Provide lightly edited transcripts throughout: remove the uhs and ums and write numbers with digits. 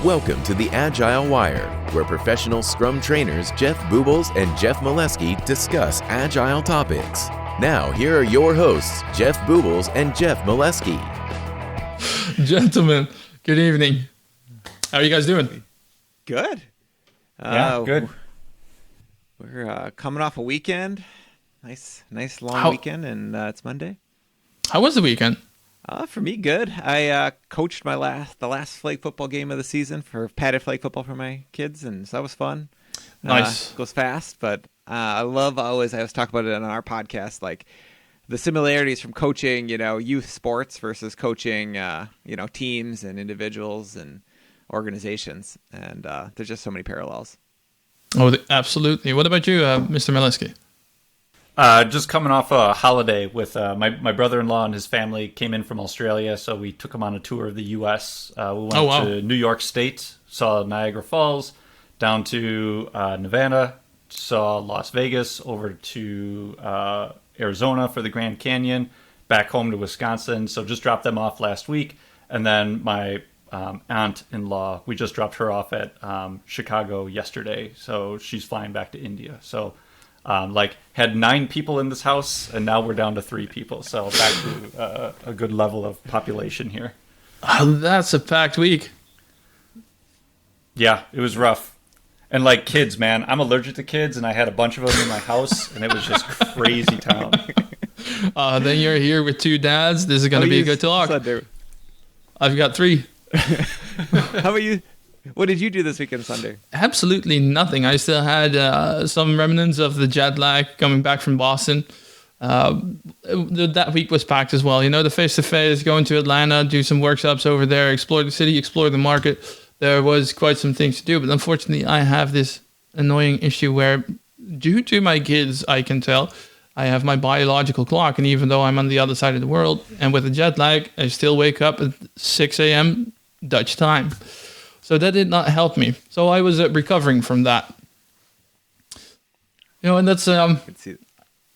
Welcome to the Agile Wire, where professional Scrum trainers Jeff Boobles and Jeff Molesky discuss Agile topics. Now, here are your hosts, Jeff Boobles and Jeff Molesky. Gentlemen, good evening. How are you guys doing? Good. Good. We're coming off a weekend. Nice long weekend, and it's Monday. How was the weekend? For me, good. I coached the last flag football game of the season for padded flag football for my kids, and so that was fun. Nice. Goes fast, but I love always. I was talking about it on our podcast, like the similarities from coaching, youth sports versus coaching, teams and individuals and organizations, and there's just so many parallels. Oh, absolutely. What about you, Mr. Molesky? Just coming off a holiday with my brother-in-law and his family came in from Australia, so we took them on a tour of the U.S. We went to New York State, saw Niagara Falls, down to Nevada, saw Las Vegas, over to Arizona for the Grand Canyon, back home to Wisconsin. So just dropped them off last week, and then my aunt-in-law, we just dropped her off at Chicago yesterday, so she's flying back to India. So had 9 people in this house, and now we're down to 3 people. So back to a good level of population here. Oh, that's a packed week. Yeah, it was rough. And kids, man, I'm allergic to kids, and I had a bunch of them in my house, and it was just crazy town. Then you're here with 2 dads. This is going to be a good talk. Sander. I've got 3. How about you? What did you do this weekend, Sunday? Absolutely nothing. I still had some remnants of the jet lag coming back from Boston. That week was packed as well. The face-to-face, going to Atlanta, do some workshops over there, explore the city, explore the market. There was quite some things to do. But unfortunately, I have this annoying issue where, due to my kids, I can tell, I have my biological clock. And even though I'm on the other side of the world, and with the jet lag, I still wake up at 6 a.m. Dutch time. So that did not help me. So I was recovering from that. And that's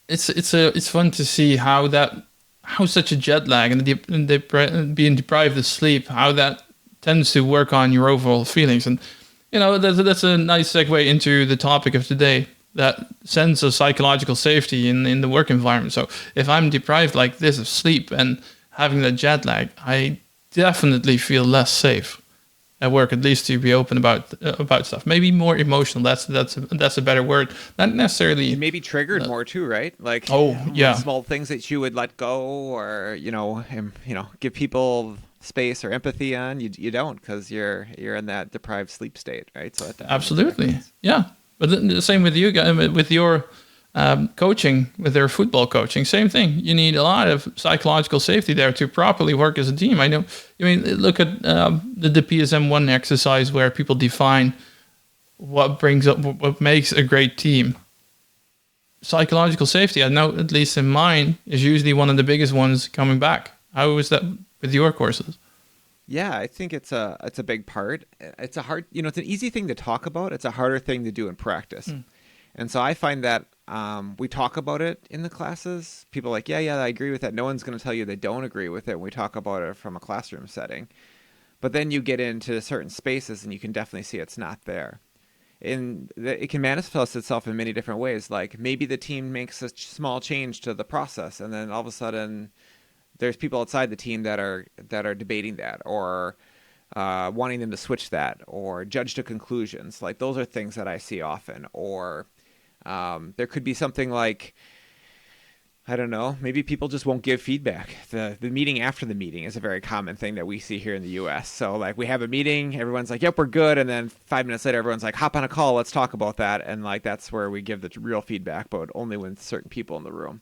it's fun to see how such a jet lag and being deprived of sleep, how that tends to work on your overall feelings. And that's a nice segue into the topic of today, that sense of psychological safety in the work environment. So if I'm deprived like this of sleep and having that jet lag, I definitely feel less safe at work, at least to be open about stuff. Maybe more emotional. That's a better word. Not necessarily. You may be triggered more too, right? Small things that you would let go, or give people space or empathy on. You don't, because you're in that deprived sleep state, right? So absolutely, yeah. But the same with you guys, with your coaching, with their football coaching, same thing. You need a lot of psychological safety there to properly work as a team. I know. Look at the PSM1 exercise where people define what makes a great team. Psychological safety, I know, at least in mine, is usually one of the biggest ones coming back. How is that with your courses? Yeah, I think it's a big part. It's a hard, it's an easy thing to talk about. It's a harder thing to do in practice. And so I find that we talk about it in the classes. People are like, yeah, I agree with that. No one's going to tell you they don't agree with it when we talk about it from a classroom setting. But then you get into certain spaces and you can definitely see it's not there. And it can manifest itself in many different ways. Like maybe the team makes a small change to the process, and then all of a sudden there's people outside the team that are debating that, or wanting them to switch that, or judge to conclusions. Like those are things that I see often. Or there could be something like, I don't know, maybe people just won't give feedback. The meeting after the meeting is a very common thing that we see here in the U.S. So we have a meeting, everyone's like, yep, we're good. And then 5 minutes later, everyone's like, hop on a call, let's talk about that. And that's where we give the real feedback, but only when certain people in the room.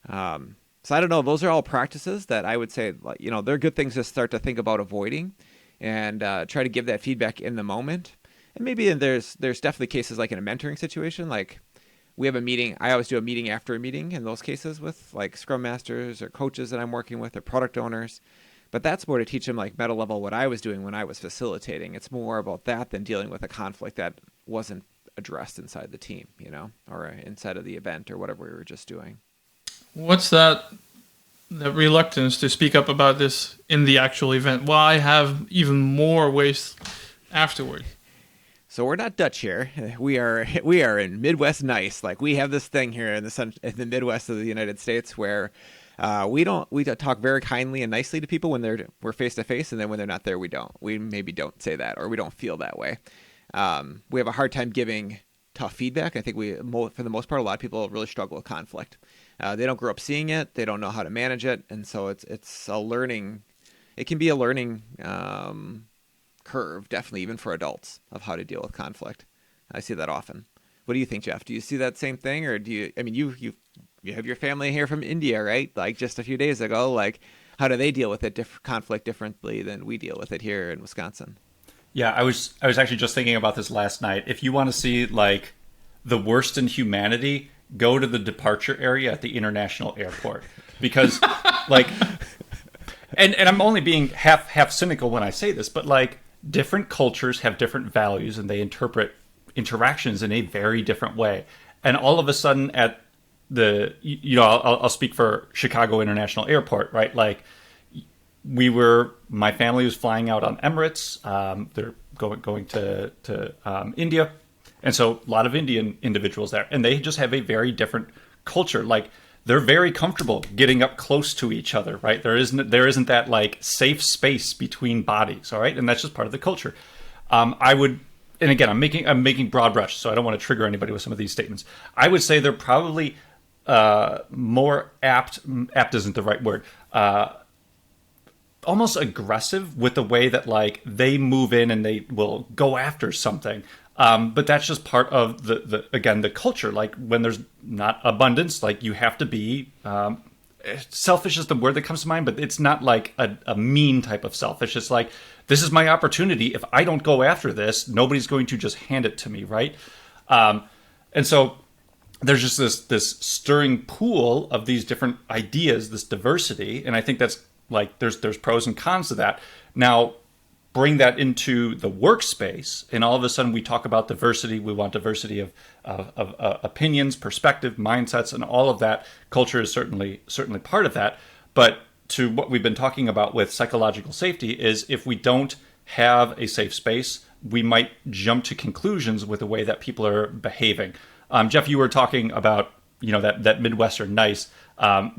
So I don't know, those are all practices that I would say, they're good things to start to think about avoiding, and try to give that feedback in the moment. And maybe there's definitely cases like in a mentoring situation, like we have a meeting. I always do a meeting after a meeting in those cases with Scrum Masters or coaches that I'm working with or product owners. But that's more to teach them meta level what I was doing when I was facilitating. It's more about that than dealing with a conflict that wasn't addressed inside the team, or inside of the event or whatever we were just doing. What's that reluctance to speak up about this in the actual event? Why have even more ways afterward. So we're not Dutch here. We are in Midwest nice. Like, we have this thing here in the Midwest of the United States where we talk very kindly and nicely to people when we're face to face, and then when they're not there, we don't. We maybe don't say that, or we don't feel that way. We have a hard time giving tough feedback. I think for the most part, a lot of people really struggle with conflict. They don't grow up seeing it. They don't know how to manage it, and so it's a learning. It can be a learning curve, definitely, even for adults, of how to deal with conflict. I see that often. What do you think, Jeff? Do you see that same thing, or do you? I mean, you have your family here from India, right? Like, just a few days ago. Like, how do they deal with conflict differently than we deal with it here in Wisconsin? Yeah, I was actually just thinking about this last night. If you want to see like the worst in humanity, go to the departure area at the international airport, because like, and I'm only being half cynical when I say this, but like, different cultures have different values and they interpret interactions in a very different way. And all of a sudden at I'll speak for Chicago International Airport, right? Like, my family was flying out on Emirates. They're going to India. And so a lot of Indian individuals there, and they just have a very different culture. Like, they're very comfortable getting up close to each other, right? There isn't that like safe space between bodies, all right? And that's just part of the culture. And again, I'm making broad brush, so I don't want to trigger anybody with some of these statements. I would say they're probably more apt isn't the right word, almost aggressive with the way that like they move in and they will go after something. But that's just part of the culture. Like, when there's not abundance, like, you have to be, selfish is the word that comes to mind, but it's not like a mean type of selfish. It's like, this is my opportunity. If I don't go after this, nobody's going to just hand it to me, right? And so there's just this stirring pool of these different ideas, this diversity. And I think that's like, there's pros and cons to that. Now, bring that into the workspace, and all of a sudden we talk about diversity. We want diversity of opinions, perspective, mindsets, and all of that. Culture is certainly part of that. But to what we've been talking about with psychological safety is, if we don't have a safe space, we might jump to conclusions with the way that people are behaving. Jeff, you were talking about that Midwestern nice.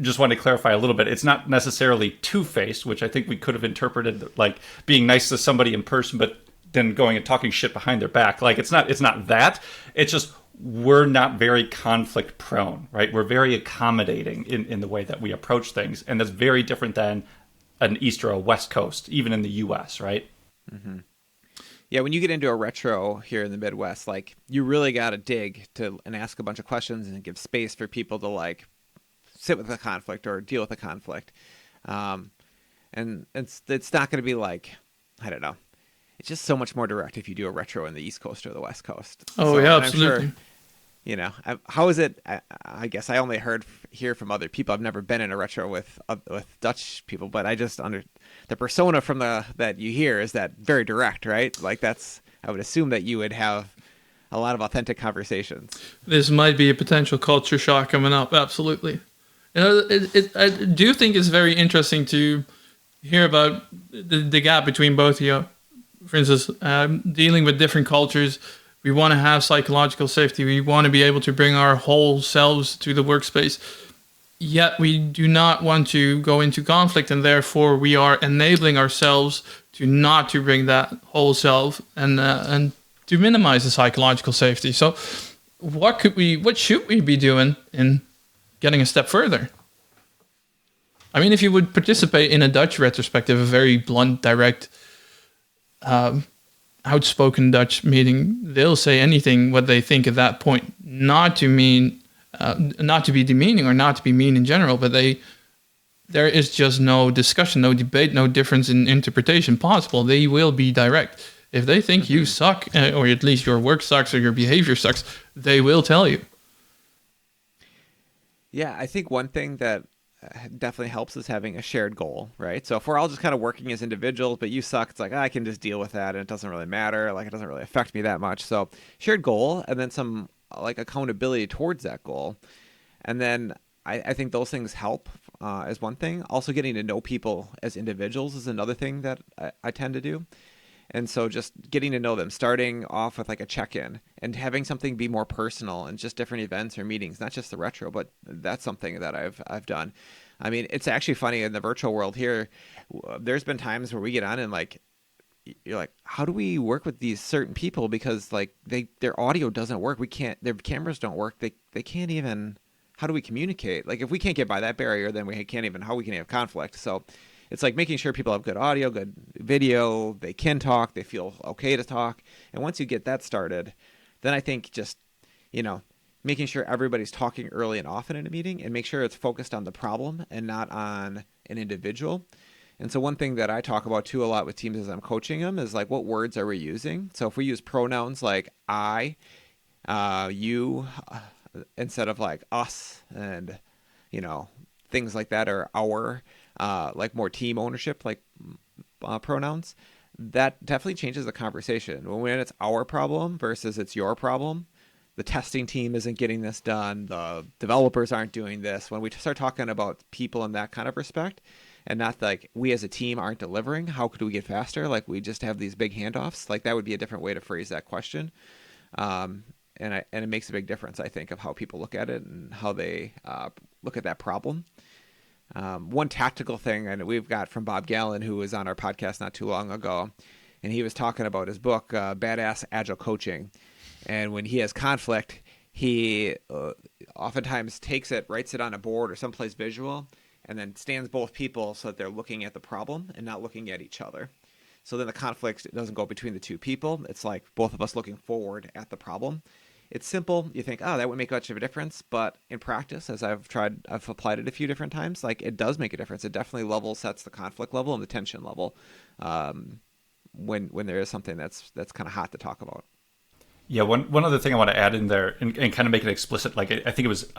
Just wanted to clarify a little bit. It's not necessarily two-faced, which I think we could have interpreted like being nice to somebody in person, but then going and talking shit behind their back. Like, it's not that. It's just, we're not very conflict prone, right? We're very accommodating in the way that we approach things. And that's very different than an East or a West Coast, even in the US, right? Mm-hmm. Yeah, when you get into a retro here in the Midwest, like, you really got to dig and ask a bunch of questions and give space for people to like sit with the conflict or deal with the conflict. And it's not going to be like, I don't know. It's just so much more direct if you do a retro in the East Coast or the West Coast. Oh, so, yeah, absolutely. I'm sure, how is it? I guess I only hear from other people. I've never been in a retro with Dutch people, but I just the persona from that you hear is that very direct, right? Like, I would assume that you would have a lot of authentic conversations. This might be a potential culture shock coming up. Absolutely. I do think it's very interesting to hear about the gap between both of you. For instance, dealing with different cultures, we want to have psychological safety. We want to be able to bring our whole selves to the workspace. Yet we do not want to go into conflict, and therefore we are enabling ourselves to not to bring that whole self and to minimize the psychological safety. So what should we be doing in getting a step further? I mean, if you would participate in a Dutch retrospective, a very blunt, direct, outspoken Dutch meeting, they'll say anything what they think at that point, not to be demeaning or not to be mean in general, but there is just no discussion, no debate, no difference in interpretation possible. They will be direct. If they think you suck, or at least your work sucks or your behavior sucks, they will tell you. Yeah, I think one thing that definitely helps is having a shared goal, right? So if we're all just kind of working as individuals, but you suck, it's like, I can just deal with that and it doesn't really matter. Like, it doesn't really affect me that much. So shared goal, and then some like accountability towards that goal. And then I think those things help as one thing. Also, getting to know people as individuals is another thing that I tend to do. And so just getting to know them, starting off with like a check-in and having something be more personal and just different events or meetings, not just the retro, but that's something that I've done. I mean, it's actually funny in the virtual world here. There's been times where we get on and like, you're like, how do we work with these certain people? Because like their audio doesn't work. Their cameras don't work. They can't even, how do we communicate? Like if we can't get by that barrier, then we can't even, how we can have conflict. So it's like making sure people have good audio, good video, they can talk, they feel okay to talk. And once you get that started, then I think just, making sure everybody's talking early and often in a meeting and make sure it's focused on the problem and not on an individual. And so one thing that I talk about too a lot with teams as I'm coaching them is like, what words are we using? So if we use pronouns like I, you, instead of like us and, things like that, or our, like more team ownership, like pronouns, that definitely changes the conversation. When it's our problem versus it's your problem, the testing team isn't getting this done, the developers aren't doing this. When we start talking about people in that kind of respect, and not like we as a team aren't delivering, how could we get faster? Like we just have these big handoffs. Like that would be a different way to phrase that question. And it makes a big difference, I think, of how people look at it and how they look at that problem. One tactical thing, and we've got from Bob Gallen, who was on our podcast not too long ago, and he was talking about his book, Badass Agile Coaching. And when he has conflict, he oftentimes takes it, writes it on a board or someplace visual, and then stands both people so that they're looking at the problem and not looking at each other. So then the conflict doesn't go between the two people. It's like both of us looking forward at the problem. It's simple. You think, oh, that wouldn't make much of a difference. But in practice, as I've applied it a few different times, like it does make a difference. It definitely level sets the conflict level and the tension level when there is something that's kind of hot to talk about. Yeah, one other thing I want to add in there and kind of make it explicit, like I think it was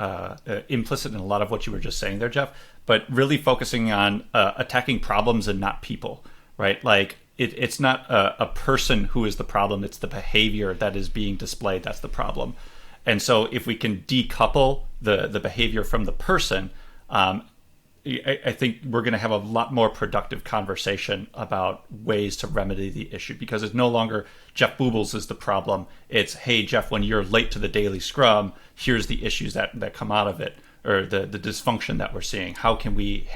implicit in a lot of what you were just saying there, Jeff, but really focusing on attacking problems and not people, right? Like it's not a person who is the problem, it's the behavior that is being displayed that's the problem. And so if we can decouple the behavior from the person, I think we're going to have a lot more productive conversation about ways to remedy the issue, because it's no longer Jeff Boobles is the problem. It's, hey, Jeff, when you're late to the daily scrum, here's the issues that come out of it, or the dysfunction that we're seeing. How can we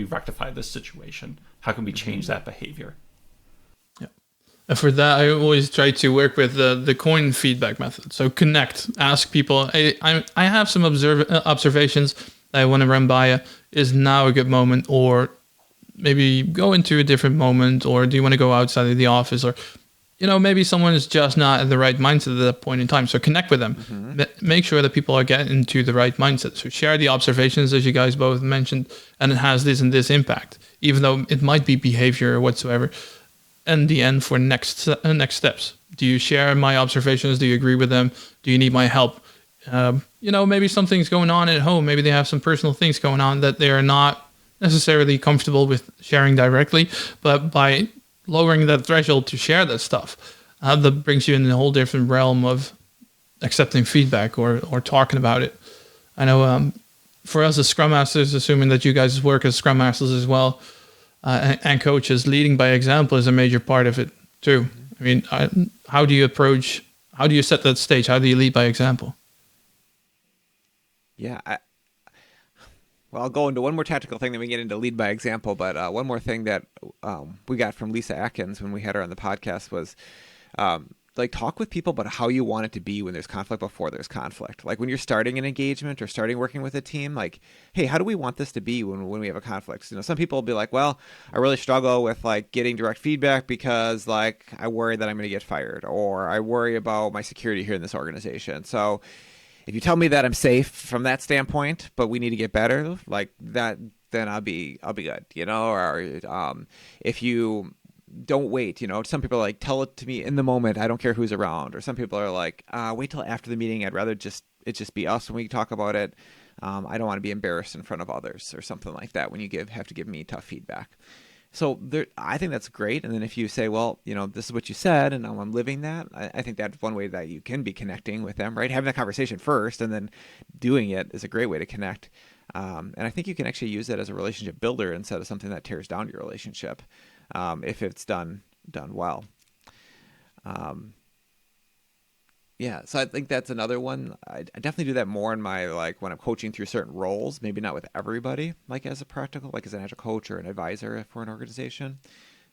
rectify this situation? How can we change that behavior? Yeah. And for that, I always try to work with the coin feedback method. So connect, ask people, hey, I have some observations that I want to run by you. Is now a good moment, or maybe go into a different moment, or do you want to go outside of the office, or maybe someone is just not at the right mindset at that point in time. So connect with them. Mm-hmm. Make sure that people are getting into the right mindset. So share the observations, as you guys both mentioned, and it has this and this impact, even though it might be behavior or whatsoever. And the end for next steps. Do you share my observations? Do you agree with them? Do you need my help? Maybe something's going on at home. Maybe they have some personal things going on that they are not necessarily comfortable with sharing directly. But by lowering that threshold to share that stuff, that brings you in a whole different realm of accepting feedback or talking about it. I know for us as Scrum Masters, assuming that you guys work as Scrum Masters as well, and coaches, leading by example is a major part of it too. I mean, how do you set that stage? How do you lead by example? Yeah, I'll go into one more tactical thing, then we get into lead by example. But one more thing that we got from Lisa Atkins when we had her on the podcast was talk with people about how you want it to be when there's conflict before there's conflict. Like when you're starting an engagement or starting working with a team, like, hey, how do we want this to be when we have a conflict? Some people will be like, well, I really struggle with getting direct feedback because I worry that I'm going to get fired, or I worry about my security here in this organization. So if you tell me that I'm safe from that standpoint, but we need to get better, like that, then I'll be good, or if you don't wait, some people are like, tell it to me in the moment. I don't care who's around. Or some people are like, wait till after the meeting. I'd rather it just be us when we talk about it. I don't want to be embarrassed in front of others or something like that when you have to give me tough feedback. So I think that's great. And then if you say, well, this is what you said, and I'm living that, I think that's one way that you can be connecting with them, right? Having that conversation first and then doing it is a great way to connect. And I think you can actually use that as a relationship builder instead of something that tears down your relationship, if it's done done well. Yeah, so I think that's another one. I definitely do that more in my, like, when I'm coaching through certain roles, maybe not with everybody, like as a practical, like as an agile coach or an advisor for an organization.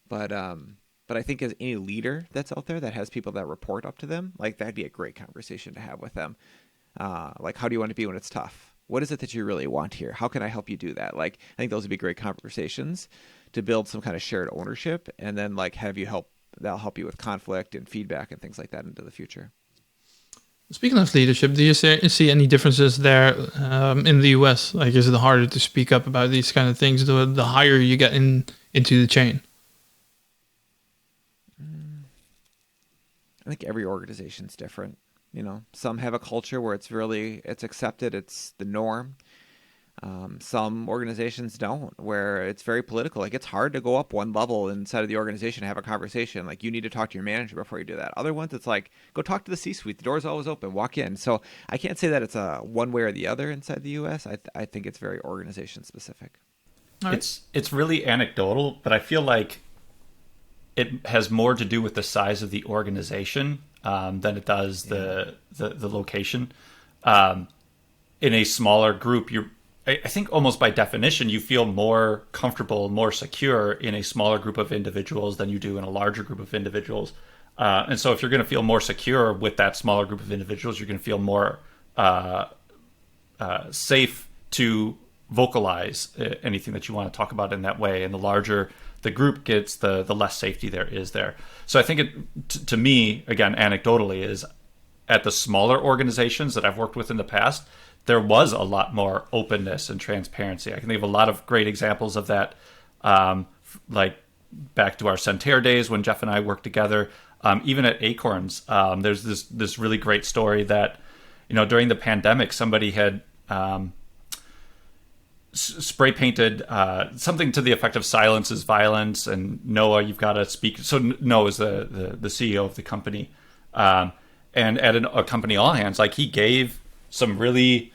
But I think as any leader that's out there that has people that report up to them, like that'd be a great conversation to have with them. Like, how do you want to be when it's tough? What is it that you really want here? How can I help you do that? Like, I think those would be great conversations to build some kind of shared ownership, and then like that'll help you with conflict and feedback and things like that into the future. Speaking of leadership, do you see any differences there in the US? Like, is it harder to speak up about these kind of things the higher you get into the chain? I think every organization's different. You know, some have a culture where it's accepted, it's the norm. Some organizations don't, where it's very political. Like, it's hard to go up one level inside of the organization and have a conversation. Like, you need to talk to your manager before you do that. Other ones, it's like, go talk to the C-suite. The door's always open. Walk in. So I can't say that it's a one way or the other inside the U.S. I think it's very organization specific. Right. It's really anecdotal, but I feel like it has more to do with the size of the organization than it does the location. In a smaller group, I think almost by definition, you feel more comfortable, more secure in a smaller group of individuals than you do in a larger group of individuals. And so if you're going to feel more secure with that smaller group of individuals, you're going to feel more safe to vocalize anything that you want to talk about in that way. And the larger the group gets, the less safety there is there. So I think it, to me, again, anecdotally, is at the smaller organizations that I've worked with in the past, there was a lot more openness and transparency. I can think of a lot of great examples of that, like back to our Sander days when Jeff and I worked together. Even at Acorns, there's this really great story that, during the pandemic, somebody had spray painted something to the effect of "silence is violence" and "Noah, you've got to speak." So Noah is the CEO of the company, and at a company all hands, like, he gave some really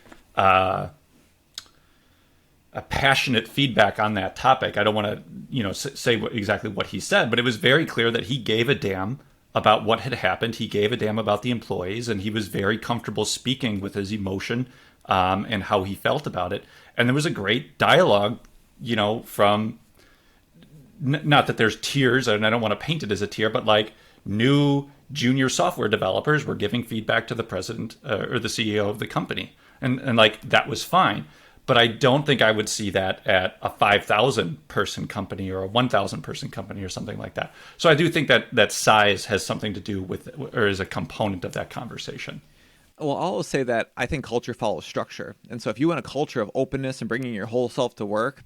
passionate feedback on that topic. I don't want to say exactly what he said, but it was very clear that he gave a damn about what had happened. He gave a damn about the employees, and he was very comfortable speaking with his emotion and how he felt about it. And there was a great dialogue, from, not that there's tiers, and I don't want to paint it as a tier, but like new junior software developers were giving feedback to the president or the CEO of the company. And like, that was fine. But I don't think I would see that at a 5,000 person company or a 1,000 person company or something like that. So I do think that size has something to do with, or is a component of that conversation. Well, I'll say that I think culture follows structure. And so if you want a culture of openness and bringing your whole self to work,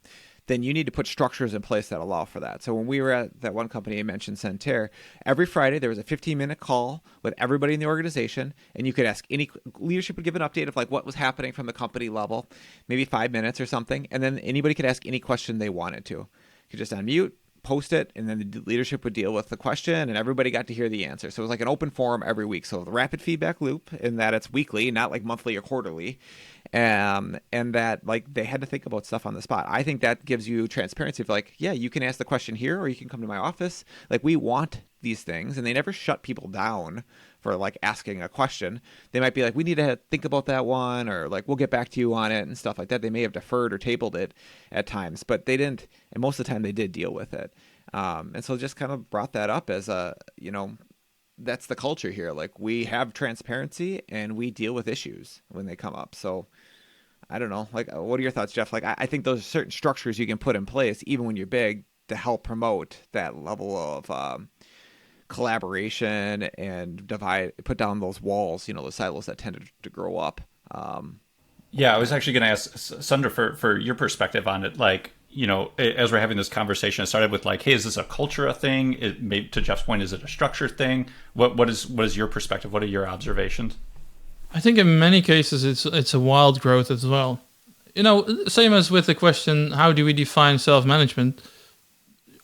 then you need to put structures in place that allow for that. So when we were at that one company I mentioned, Sander, every Friday there was a 15-minute call with everybody in the organization, and you could ask any leadership would give an update of like what was happening from the company level, maybe 5 minutes or something, and then anybody could ask any question they wanted to. You could just unmute, post it, and then the leadership would deal with the question, and everybody got to hear the answer. So it was like an open forum every week. So the rapid feedback loop, in that it's weekly, not like monthly or quarterly, and that like they had to think about stuff on the spot. I think that gives you transparency of like, yeah, you can ask the question here, or you can come to my office. Like, we want these things, and they never shut people down for like asking a question. They might be like, we need to think about that one, or like, we'll get back to you on it and stuff like that. They may have deferred or tabled it at times, but they didn't. And most of the time they did deal with it. And so just kind of brought that up as a, that's the culture here. Like, we have transparency and we deal with issues when they come up. So I don't know, like, what are your thoughts, Jeff? Like, I think those are certain structures you can put in place, even when you're big, to help promote that level of, collaboration and put down those walls, the silos that tended to grow up. Yeah, I was actually going to ask Sander for your perspective on it. Like, as we're having this conversation, it started with like, hey, is this a culture thing? To Jeff's point, is it a structure thing? What is your perspective? What are your observations? I think in many cases it's a wild growth as well. Same as with the question, how do we define self-management?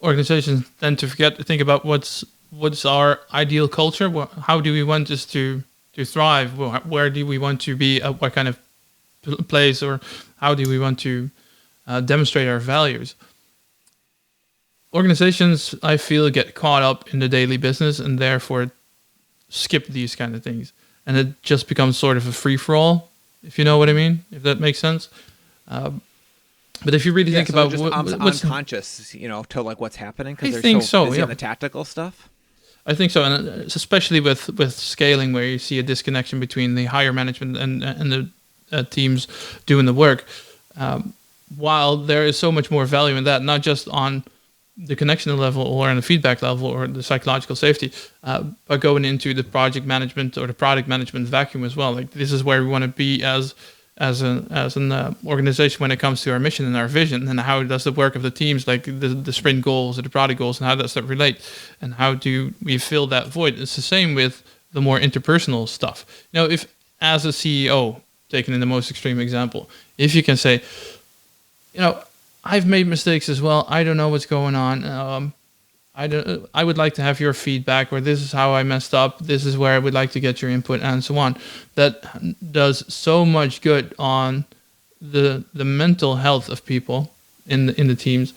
Organizations tend to forget to think about what's our ideal culture. How do we want this to thrive? Where do we want to be? What kind of place, or how do we want to demonstrate our values? organizations, I feel, get caught up in the daily business and therefore skip these kind of things. And it just becomes sort of a free-for-all, if you know what I mean, if that makes sense. But if you really think about what's unconscious, to like what's happening because they're so busy on the tactical stuff. I think so, and especially with scaling, where you see a disconnection between the higher management and the teams doing the work. While there is so much more value in that, not just on the connection level or on the feedback level or the psychological safety, but going into the project management or the product management vacuum as well. Like, this is where we want to be as an organization when it comes to our mission and our vision, and how does the work of the teams, like the sprint goals or the product goals, and how does that relate, and how do we fill that void? It's the same with the more interpersonal stuff. If as a CEO, taken in the most extreme example, if you can say, I've made mistakes as well, I don't know what's going on, I would like to have your feedback, or this is how I messed up, this is where I would like to get your input, and so on. That does so much good on the mental health of people in the teams.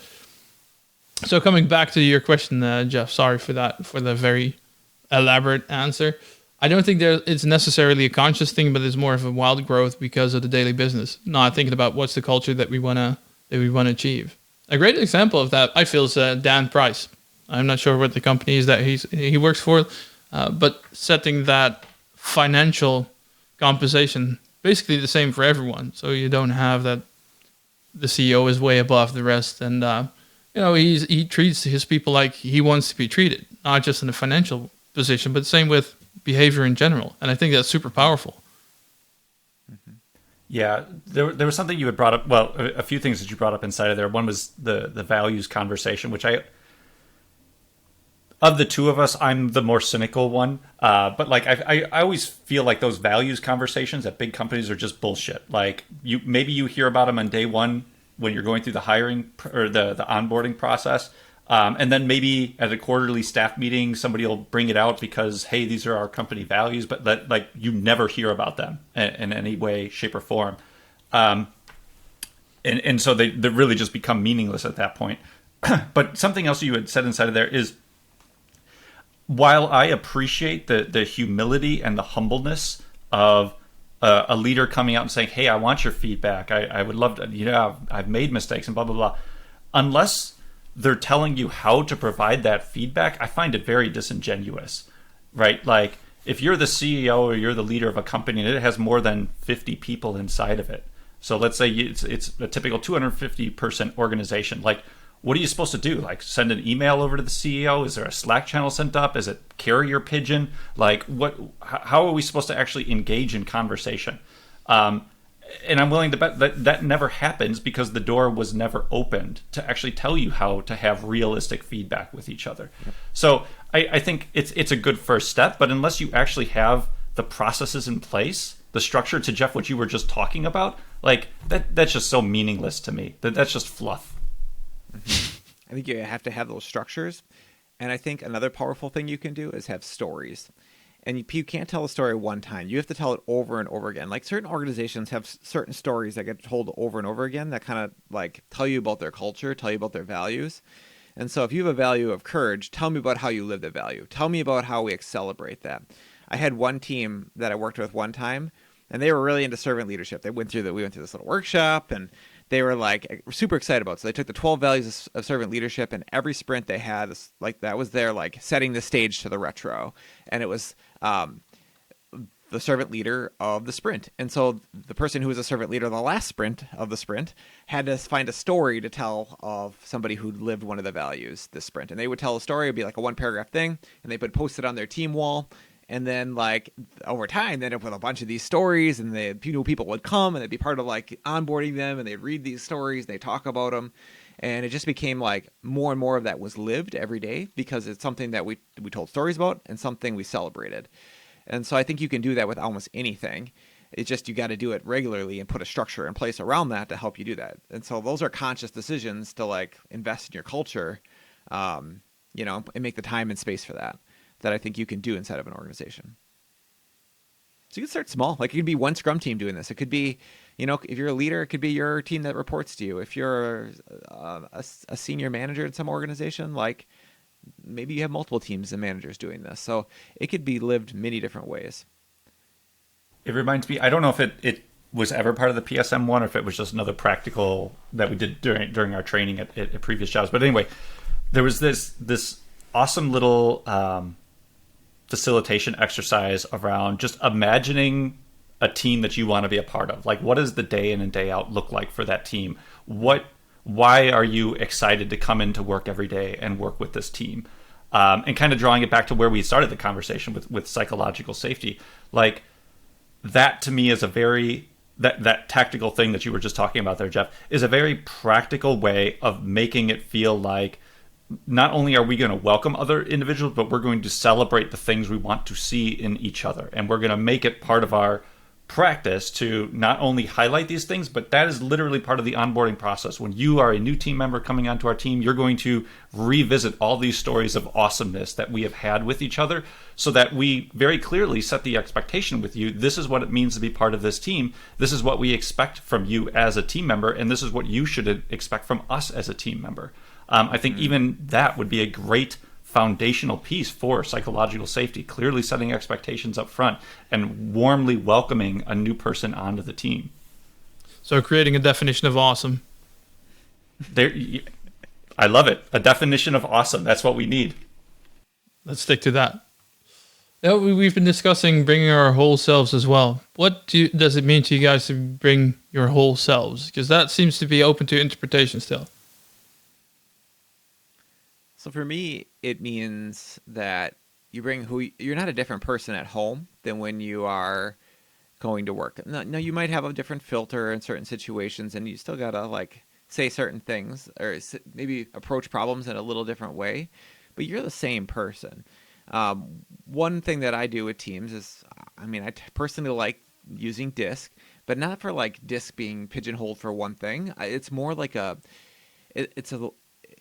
So coming back to your question, Jeff, sorry for the very elaborate answer. I don't think it's necessarily a conscious thing, but it's more of a wild growth because of the daily business, not thinking about what's the culture that we want to achieve. A great example of that, I feel, is Dan Price. I'm not sure what the company is that he works for, but setting that financial compensation basically the same for everyone, so you don't have that the CEO is way above the rest, and he treats his people like he wants to be treated, not just in a financial position, but the same with behavior in general, and I think that's super powerful. Yeah, there was something you had brought up. Well, a few things that you brought up inside of there. One was the values conversation, which of the two of us, I'm the more cynical one. But like I always feel like those values conversations at big companies are just bullshit. Like maybe you hear about them on day one when you're going through the hiring or the onboarding process. And then maybe at a quarterly staff meeting, somebody will bring it out because, hey, these are our company values, but that, like, you never hear about them in any way, shape, or form. And so they really just become meaningless at that point. But something else you had said inside of there is, while I appreciate the humility and the humbleness of a leader coming out and saying, hey, I want your feedback. I would love to, I've made mistakes and blah, blah, blah. Unless they're telling you how to provide that feedback, I find it very disingenuous, right? Like, if you're the CEO or you're the leader of a company and it has more than 50 people inside of it, so let's say it's a typical 250-person organization, like, what are you supposed to do? Like, send an email over to the CEO? Is there a Slack channel sent up? Is it carrier pigeon? Like, how are we supposed to actually engage in conversation? And I'm willing to bet that never happens because the door was never opened to actually tell you how to have realistic feedback with each other. Yep. So I think it's a good first step, but unless you actually have the processes in place, the structure, to Jeff, what you were just talking about, like that's just so meaningless to me. That's just fluff. Mm-hmm. I think you have to have those structures. And I think another powerful thing you can do is have stories. And you can't tell a story one time. You have to tell it over and over again. Like, certain organizations have certain stories that get told over and over again that kind of like tell you about their culture, tell you about their values. And so if you have a value of courage, tell me about how you live the value. Tell me about how we celebrate that. I had one team that I worked with one time, and they were really into servant leadership. We went through this little workshop, and they were like super excited about it. So they took the 12 values of servant leadership, and every sprint they had, like, that was their like setting the stage to the retro. And it was the servant leader of the sprint. And so the person who was a servant leader the last sprint of the sprint had to find a story to tell of somebody who lived one of the values this sprint. And they would tell a story. It would be like a 1-paragraph thing, and they would post it on their team wall. And then, like, over time, they ended up with a bunch of these stories, and people would come, and they'd be part of like onboarding them, and they'd read these stories, and they talk about them. And it just became like more and more of that was lived every day because it's something that we told stories about and something we celebrated. And so I think you can do that with almost anything. It's just you got to do it regularly and put a structure in place around that to help you do that. And so those are conscious decisions to like invest in your culture, and make the time and space for that I think you can do inside of an organization. So you can start small. Like it could be one Scrum team doing this. It could be, if you're a leader, it could be your team that reports to you. If you're a senior manager in some organization, like maybe you have multiple teams and managers doing this. So it could be lived many different ways. It reminds me, I don't know if it was ever part of the PSM one or if it was just another practical that we did during our training at previous jobs. But anyway, there was this awesome little facilitation exercise around just imagining a team that you want to be a part of. Like, what does the day in and day out look like for that team? Why are you excited to come into work every day and work with this team? And kind of drawing it back to where we started the conversation with psychological safety. Like, that to me is a very, that tactical thing that you were just talking about there, Jeff, is a very practical way of making it feel like not only are we going to welcome other individuals, but we're going to celebrate the things we want to see in each other. And we're going to make it part of our practice to not only highlight these things, but that is literally part of the onboarding process. When you are a new team member coming onto our team, you're going to revisit all these stories of awesomeness that we have had with each other so that we very clearly set the expectation with you. This is what it means to be part of this team. This is what we expect from you as a team member. And this is what you should expect from us as a team member. I think even that would be a great foundational piece for psychological safety, clearly setting expectations up front and warmly welcoming a new person onto the team. So creating a definition of awesome. I love it. A definition of awesome. That's what we need. Let's stick to that. We've been discussing bringing our whole selves as well. What does it mean to you guys to bring your whole selves? Because that seems to be open to interpretation still. So for me, it means that you bring you're not a different person at home than when you are going to work. Now you might have a different filter in certain situations, and you still gotta say certain things or maybe approach problems in a little different way, but you're the same person. One thing that I do with teams is, I personally like using DISC, but not for DISC being pigeonholed for one thing. It's more like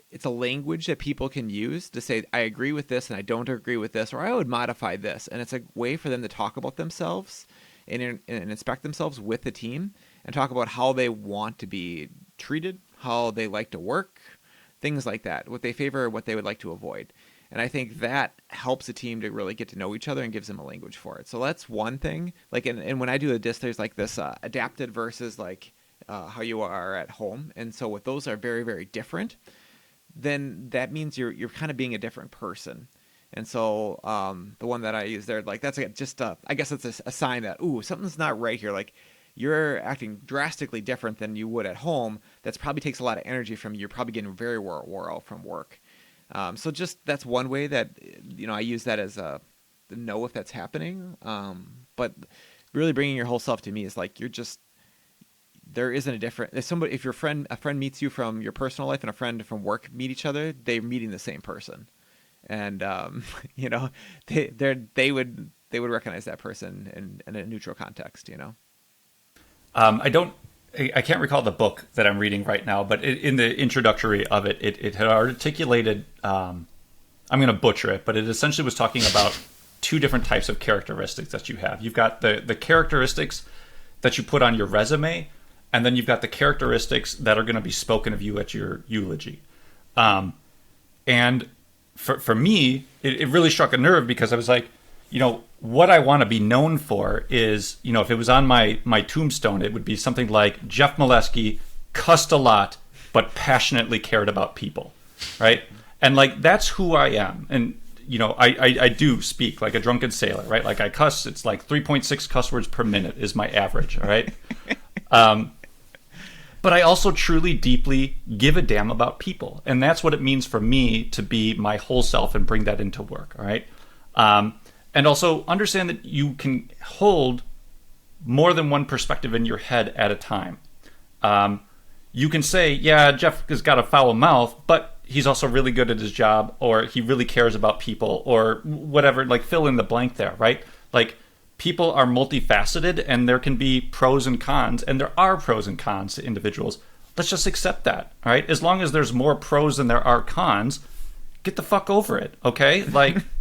it's a language that people can use to say, I agree with this and I don't agree with this, or I would modify this. And it's a way for them to talk about themselves and inspect themselves with the team and talk about how they want to be treated, how they like to work, things like that, what they favor, what they would like to avoid. And I think that helps the team to really get to know each other and gives them a language for it. So that's one thing. And when I do a DISC, there's this adapted versus how you are at home. And so with those are very, very different. Then that means you're kind of being a different person. And so the one that I use there, that's just I guess it's a sign that, something's not right here. You're acting drastically different than you would at home. That probably takes a lot of energy from you. You're probably getting very wore out from work. So just that's one way that, I use that as a know if that's happening. But really bringing your whole self to me is you're just, there isn't a different. If a friend meets you from your personal life and a friend from work meet each other, they're meeting the same person, and they would recognize that person in a neutral context. I can't recall the book that I'm reading right now, but in the introductory of it, it had articulated. I'm going to butcher it, but it essentially was talking about two different types of characteristics that you have. You've got the characteristics that you put on your resume. And then you've got the characteristics that are going to be spoken of you at your eulogy. And for me, it really struck a nerve because I was like, what I want to be known for is, if it was on my tombstone, it would be something like Jeff Molesky cussed a lot, but passionately cared about people, right? And that's who I am. And, I do speak like a drunken sailor, right? I cuss, it's 3.6 cuss words per minute is my average, all right? But I also truly, deeply give a damn about people. And that's what it means for me to be my whole self and bring that into work, all right? And also understand that you can hold more than one perspective in your head at a time. You can say, yeah, Jeff has got a foul mouth, but he's also really good at his job, or he really cares about people, or whatever, fill in the blank there, right? People are multifaceted, and there can be pros and cons, and there are pros and cons to individuals. Let's just accept that, all right? As long as there's more pros than there are cons, get the fuck over it, okay?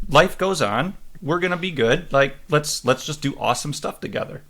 Life goes on. we're gonna be good. Like, let's just do awesome stuff together.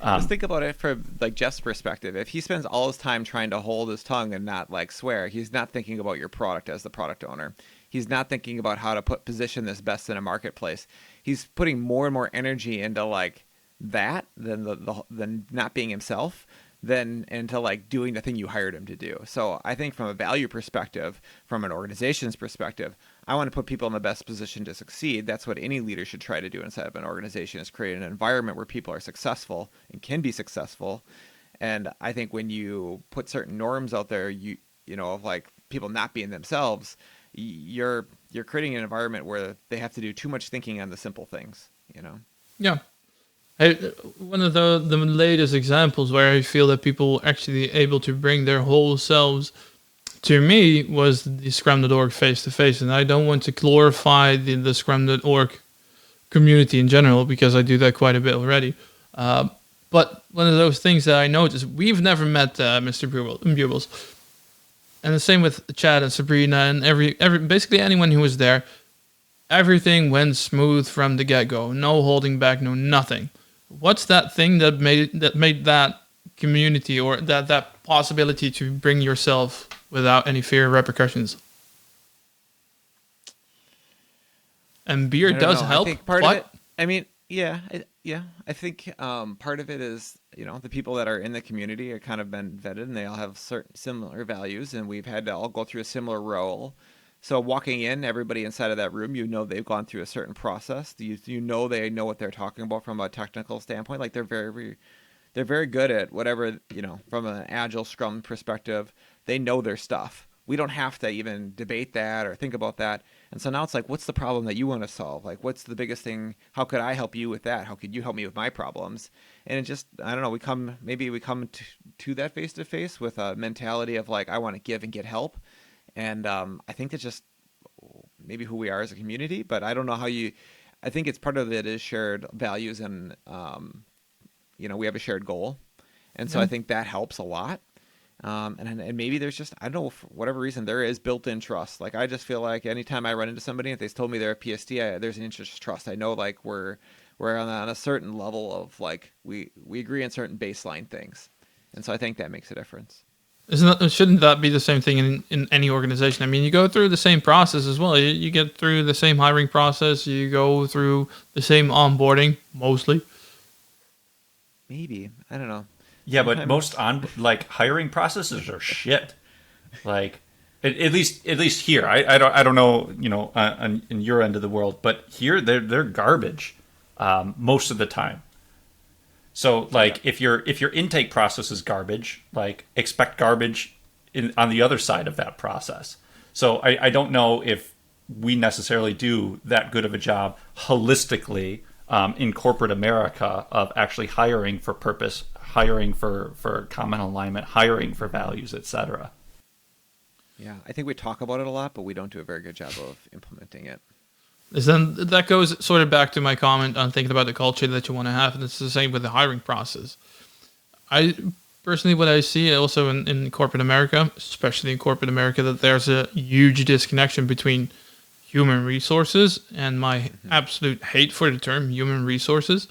Just think about it from like Jeff's perspective. If he spends all his time trying to hold his tongue and not like swear, he's not thinking about your product as the product owner. He's not thinking about how to position this best in a marketplace. He's putting more and more energy into like that than not being himself, than into like doing the thing you hired him to do. So I think from a value perspective, from an organization's perspective, I want to put people in the best position to succeed. That's what any leader should try to do inside of an organization, is create an environment where people are successful and can be successful. And I think when you put certain norms out there, you know, of like people not being themselves, you're creating an environment where they have to do too much thinking on the simple things, you know? Yeah. One of the latest examples where I feel that people actually able to bring their whole selves to me was the Scrum.org face-to-face. And I don't want to glorify the Scrum.org community in general, because I do that quite a bit already. But one of those things that I noticed, we've never met Mr. Bubbles. And the same with Chad and Sabrina and every basically anyone who was there. Everything went smooth from the get-go. No holding back, no nothing. What's that thing that made that community, or that possibility to bring yourself without any fear of repercussions? And beer does help. I think part of it, I mean, I think part of it is, you know, the people that are in the community are kind of been vetted, and they all have certain similar values, and we've had to all go through a similar role. So walking in, everybody inside of that room, you know, they've gone through a certain process. You know, they know what they're talking about from a technical standpoint. Like they're very good at whatever, you know, from an Agile Scrum perspective. They know their stuff. We don't have to even debate that or think about that. And so now it's like, what's the problem that you want to solve? Like, what's the biggest thing? How could I help you with that? How could you help me with my problems? And it just, I don't know, we come to that face to face with a mentality of like, I want to give and get help. And I think that's just maybe who we are as a community, but I don't know I think it's part of it is shared values, and, you know, we have a shared goal. And so I think that helps a lot. And maybe there's just, I don't know, for whatever reason, there is built-in trust. Like, I just feel like anytime I run into somebody, if they told me they're a PST, there's an interest trust. I know, like, we're on a certain level of, like, we agree on certain baseline things. And so I think that makes a difference. Shouldn't that be the same thing in any organization? I mean, you go through the same process as well. You get through the same hiring process. You go through the same onboarding, mostly. Maybe. I don't know. Yeah, but most hiring processes are shit. Like, at least here, I don't know, you know, in your end of the world, but here they're garbage most of the time. So like if your intake process is garbage, like expect garbage on the other side of that process. So I don't know if we necessarily do that good of a job holistically in corporate America of actually hiring for purpose, hiring for common alignment, hiring for values, etc. Yeah, I think we talk about it a lot, but we don't do a very good job of implementing it. Then that goes sort of back to my comment on thinking about the culture that you want to have, and it's the same with the hiring process. I personally, what I see also in corporate America, especially in corporate America, that there's a huge disconnection between human resources, and my absolute hate for the term human resources,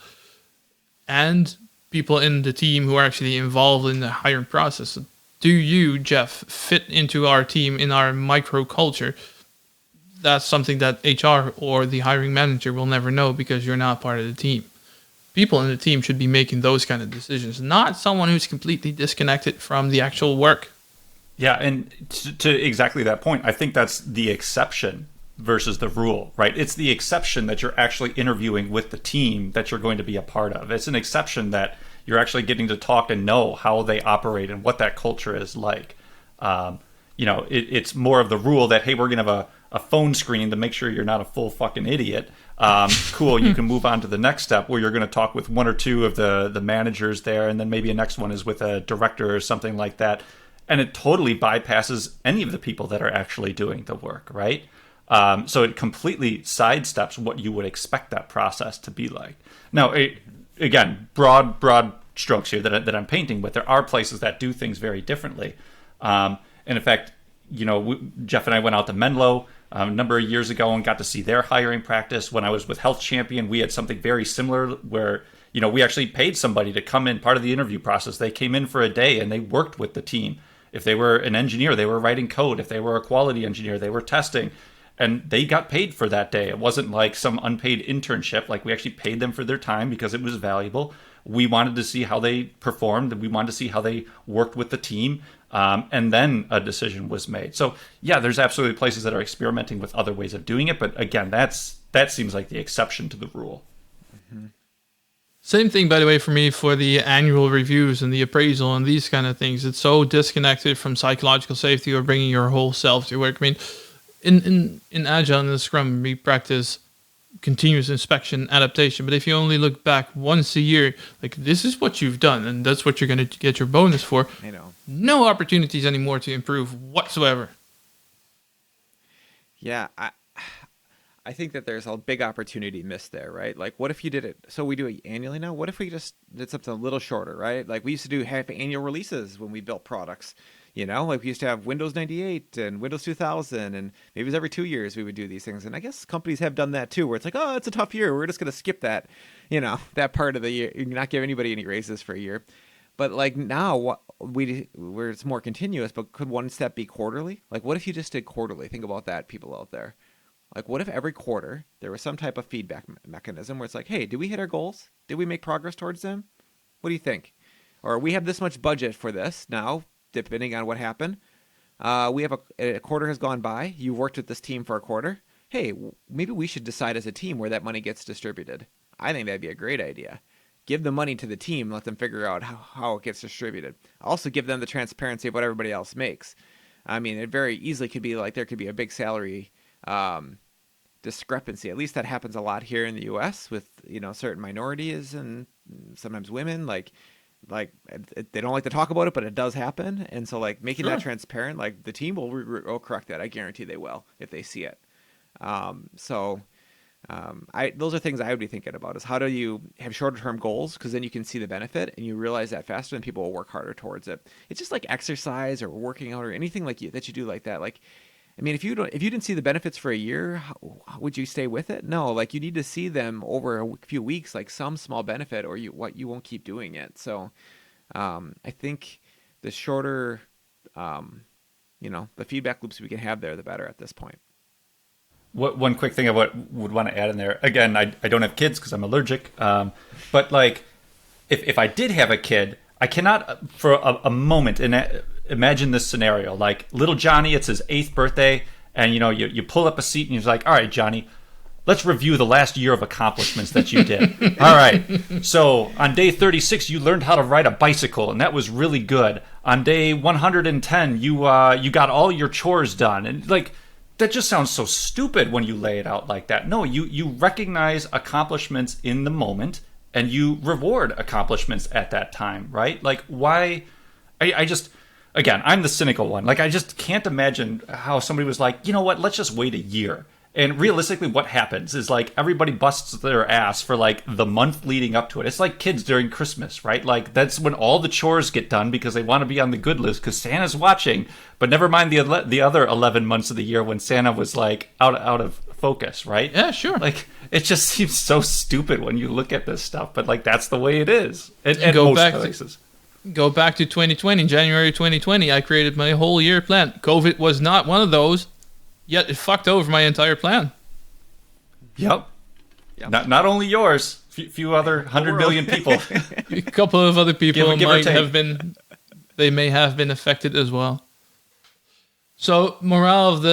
and people in the team who are actually involved in the hiring process. Do you, Jeff, fit into our team, in our micro culture? That's something that HR or the hiring manager will never know, because you're not part of the team. People in the team should be making those kind of decisions, not someone who's completely disconnected from the actual work. Yeah, and to exactly that point, I think that's the exception versus the rule, right? It's the exception that you're actually interviewing with the team that you're going to be a part of. It's an exception that you're actually getting to talk and know how they operate and what that culture is like. You know, it's more of the rule that, hey, we're going to have a phone screen to make sure you're not a full fucking idiot. Cool, you can move on to the next step where you're going to talk with one or two of the managers there, and then maybe a next one is with a director or something like that. And it totally bypasses any of the people that are actually doing the work, right? So it completely sidesteps what you would expect that process to be like. Now, again, broad strokes here that I'm painting with. There are places that do things very differently. And in fact, you know, Jeff and I went out to Menlo. a number of years ago and got to see their hiring practice. When I was with Health Champion, we had something very similar where, we actually paid somebody to come in, part of the interview process. They came in for a day and they worked with the team. If they were an engineer, they were writing code. If they were a quality engineer, they were testing. And they got paid for that day. It wasn't like some unpaid internship. Like, we actually paid them for their time because it was valuable. We wanted to see how they performed, and we wanted to see how they worked with the team. And then a decision was made. So, yeah, there's absolutely places that are experimenting with other ways of doing it. But again, that seems like the exception to the rule. Mm-hmm. Same thing, by the way, for me, for the annual reviews and the appraisal and these kind of things. It's so disconnected from psychological safety or bringing your whole self to work. I mean, in Agile and in Scrum, we practice continuous inspection, adaptation. But if you only look back once a year, like, this is what you've done, and that's what you're going to get your bonus for. I know. No opportunities anymore to improve whatsoever. Yeah, I think that there's a big opportunity missed there, right? Like, what if you did it? So we do it annually now. What if we just did something a little shorter, right? Like, we used to do half annual releases when we built products. Like, we used to have Windows 98 and Windows 2000, and maybe it was every 2 years we would do these things. And I guess companies have done that too, where it's like, oh, it's a tough year. We're just going to skip that, that part of the year. You're not give anybody any raises for a year. But like now, where it's more continuous, but could one step be quarterly? Like, what if you just did quarterly? Think about that, people out there. Like, what if every quarter there was some type of feedback mechanism where it's like, hey, did we hit our goals? Did we make progress towards them? What do you think? Or we have this much budget for this now, depending on what happened. We have a quarter has gone by. You worked with this team for a quarter. Hey, maybe we should decide as a team where that money gets distributed. I think that'd be a great idea. Give the money to the team. Let them figure out how it gets distributed. Also give them the transparency of what everybody else makes. I mean, it very easily could be like there could be a big salary discrepancy. At least that happens a lot here in the U.S. with certain minorities and sometimes women. Like they don't like to talk about it, but it does happen. And so, like, making that transparent, like, the team will correct that. I guarantee they will if they see it. Those are things I would be thinking about, is how do you have shorter term goals? Because then you can see the benefit and you realize that faster, and people will work harder towards it. It's just like exercise or working out or anything that you do like that. Like, I mean, if you didn't see the benefits for a year, how would you stay with it? No, like, you need to see them over a few weeks, like some small benefit, or you won't keep doing it. So, I think the shorter, the feedback loops we can have there, the better at this point. One quick thing I would want to add in there. Again, I don't have kids because I'm allergic. But like, if I did have a kid, I cannot for a moment imagine this scenario. Like, little Johnny, it's his 8th birthday, and you pull up a seat and he's like, all right, Johnny, let's review the last year of accomplishments that you did. All right. So on day 36, you learned how to ride a bicycle, and that was really good. On day 110, you got all your chores done. And like, that just sounds so stupid when you lay it out like that. No, you recognize accomplishments in the moment, and you reward accomplishments at that time, right? Like, why? I just, again, I'm the cynical one. Like, I just can't imagine how somebody was like, you know what, let's just wait a year. And realistically, what happens is, like, everybody busts their ass for like the month leading up to it. It's like kids during Christmas, right? Like, that's when all the chores get done because they want to be on the good list because Santa's watching. But never mind the other 11 months of the year when Santa was like out of focus, right? Yeah, sure. Like, it just seems so stupid when you look at this stuff, but like, that's the way it is. And go most back places. Go back to 2020, January 2020. I created my whole year plan. COVID was not one of those. Yet it fucked over my entire plan. Yep. Not only yours, few other 100 million people. A couple of other people give may have been affected as well. So, morale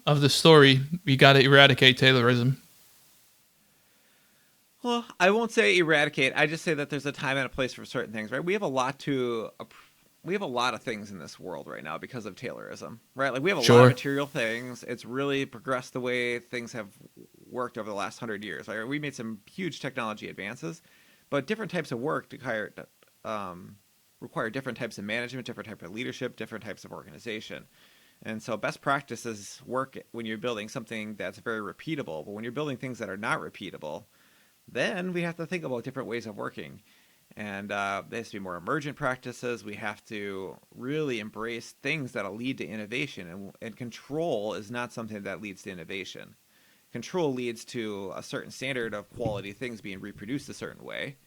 of the story, we got to eradicate Taylorism. Well, I won't say eradicate. I just say that there's a time and a place for certain things, right? We have a lot of things in this world right now because of Taylorism, right? Like, we have a lot of material things. It's really progressed the way things have worked over the last 100 years. Right? We made some huge technology advances, but different types of work require different types of management, different type of leadership, different types of organization. And so best practices work when you're building something that's very repeatable. But when you're building things that are not repeatable, then we have to think about different ways of working. And there has to be more emergent practices. We have to really embrace things that'll lead to innovation. And control is not something that leads to innovation. Control leads to a certain standard of quality things being reproduced a certain way,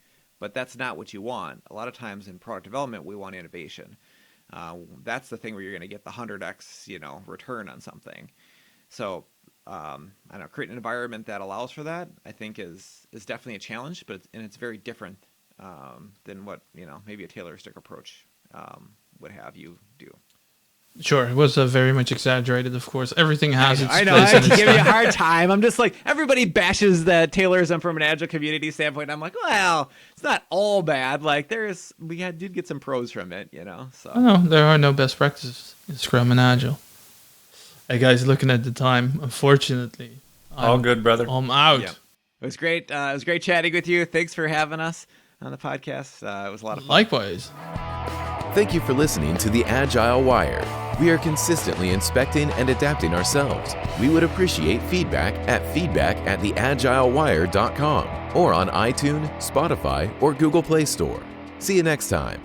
but that's not what you want. A lot of times in product development, we want innovation. That's the thing where you're going to get the 100x, return on something. So I don't know, creating an environment that allows for that, I think is definitely a challenge, but it's very different than what maybe a tailoristic approach would have you do. Sure, it was very much exaggerated, of course. Everything has its I know, place. I give you a hard time. I'm just like, everybody bashes the Taylorism from an Agile community standpoint. I'm like, well, it's not all bad. Like, did get some pros from it, so. Oh, no, there are no best practices in Scrum and Agile. Hey, guys, looking at the time, unfortunately. All good, brother. I'm out. Yeah. It was great. It was great chatting with you. Thanks for having us on the podcast. It was a lot of fun. Likewise. Thank you for listening to the Agile Wire. We are consistently inspecting and adapting ourselves. We would appreciate feedback at feedback@theagilewire.com or on iTunes, Spotify, or Google Play Store. See you next time.